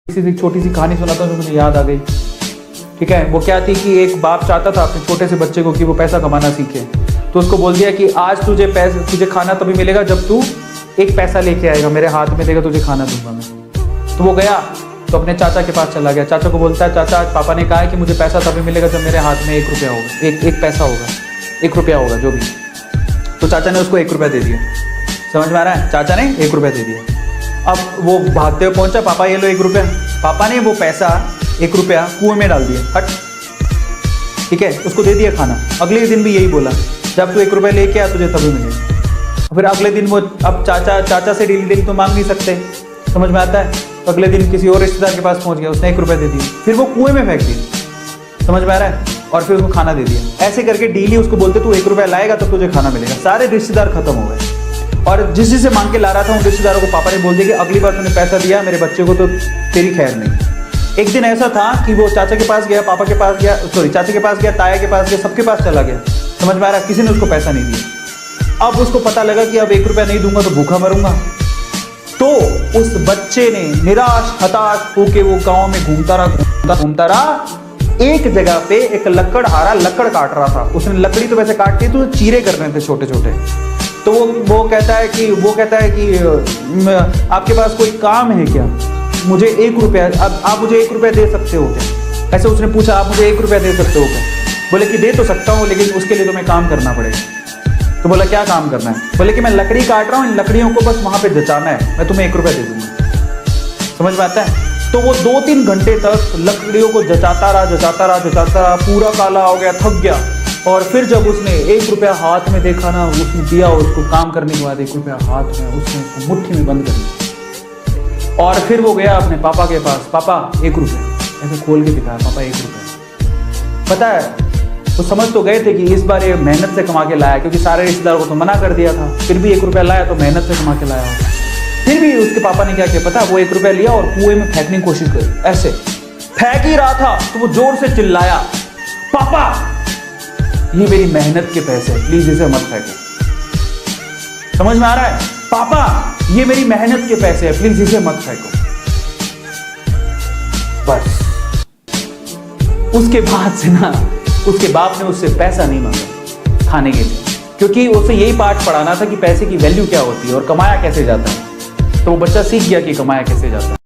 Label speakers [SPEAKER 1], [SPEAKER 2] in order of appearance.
[SPEAKER 1] किसी छोटी सी कहानी सुनाता हूँ जो मुझे याद आ गई। ठीक है, वो क्या थी कि एक बाप चाहता था अपने छोटे से बच्चे को कि वो पैसा कमाना सीखे। तो उसको बोल दिया कि आज तुझे खाना तभी मिलेगा जब तू एक पैसा लेके आएगा, मेरे हाथ में देगा, तुझे खाना दूंगा मैं। तो वो गया तो अपने चाचा के पास चला गया। चाचा को बोलता है, चाचा आज पापा ने कहा है कि मुझे पैसा तभी मिलेगा जब मेरे हाथ में 1 रुपया होगा, एक पैसा होगा, 1 रुपया होगा जो भी। तो चाचा ने उसको 1 रुपया दे दिया। समझ में आ रहा है? चाचा ने 1 रुपया दे दिया। अब वो भागते हुए पहुंचा, पापा ये लो 1 रुपया। पापा ने वो पैसा 1 रुपया कुएं में डाल दिया। हट, ठीक है, उसको दे दिया खाना। अगले दिन भी यही बोला, जब तू 1 रुपया लेके आ तुझे तभी मिलेगा। फिर अगले दिन वो अब चाचा से डेली तो मांग नहीं सकते, समझ में आता है? तो अगले दिन किसी और रिश्तेदार के पास पहुंच गया, उसने 1 रुपया दे दिया, फिर वो कुएं में फेंक दिया। समझ में आ रहा है? और फिर उसको खाना दे दिया। ऐसे करके डेली उसको बोलते तू 1 रुपया लाएगा तो तुझे खाना मिलेगा। सारे रिश्तेदार खत्म हो गए और जिससे मांग के ला रहा था उन रिश्तेदारों को पापा ने बोल दिया कि अगली बार तूने पैसा दिया मेरे बच्चे को तो तेरी खैर नहीं। एक दिन ऐसा था कि वो चाचा के पास गया, पापा के पास गया, चाचा के पास गया, ताया के पास गया, सबके पास चला गया। समझ में आ रहा है? किसी ने उसको पैसा नहीं दिया। अब उसको पता लगा कि अब 1 रुपया नहीं दूंगा तो भूखा मरूंगा। तो उस बच्चे ने निराश हताश होके वो गांव में घूमता रहा। एक जगह पे एक लकड़हारा लकड़ काट रहा था। उसने लकड़ी तो वैसे काटती तो चीरे कर रहे थे छोटे छोटे। तो वो कहता है कि आपके पास कोई काम है क्या? मुझे 1 रुपया, अब आप मुझे 1 रुपया दे सकते हो क्या? ऐसे उसने पूछा, आप मुझे 1 रुपया दे सकते हो क्या? बोले कि दे तो सकता हूँ लेकिन उसके लिए तुम्हें काम करना पड़ेगा। तो बोला क्या काम करना है? बोले कि मैं लकड़ी काट रहा हूँ, इन लकड़ियों को बस वहां पे जचाना है, मैं तुम्हें 1 रुपया दे दूंगा। समझ में आता है? तो वो 2-3 घंटे तक लकड़ियों को जचाता रहा, पूरा काला हो गया, थक गया। और फिर जब उसने 1 रुपया हाथ में देखा ना, उसने दिया उसको काम करने के बाद 1 रुपया हाथ में, उसने उसको मुट्ठी में बंद कर दिया। और फिर वो गया अपने पापा के पास, पापा 1 रुपया, ऐसे खोल के दिखाया, पापा 1 रुपया। पता है वो समझ तो गए थे कि इस बार ये मेहनत से कमा के लाया, क्योंकि सारे रिश्तेदारों को तो मना कर दिया था। फिर भी 1 रुपया लाया तो मेहनत से कमा के लाया होगा। फिर भी उसके पापा ने क्या किया पता? वो 1 रुपया लिया और कुएं में फेंकने की कोशिश करी। ऐसे फेंक ही रहा था तो वो जोर से चिल्लाया, पापा ये मेरी मेहनत के पैसे, प्लीज इसे मत फेंको। समझ में आ रहा है? पापा ये मेरी मेहनत के पैसे है, प्लीज इसे मत फेंको। बस उसके बाद से ना उसके बाप ने उससे पैसा नहीं मांगा खाने के लिए, क्योंकि उसे यही पाठ पढ़ाना था कि पैसे की वैल्यू क्या होती है और कमाया कैसे जाता है। तो वो बच्चा सीख गया कि कमाया कैसे जाता है।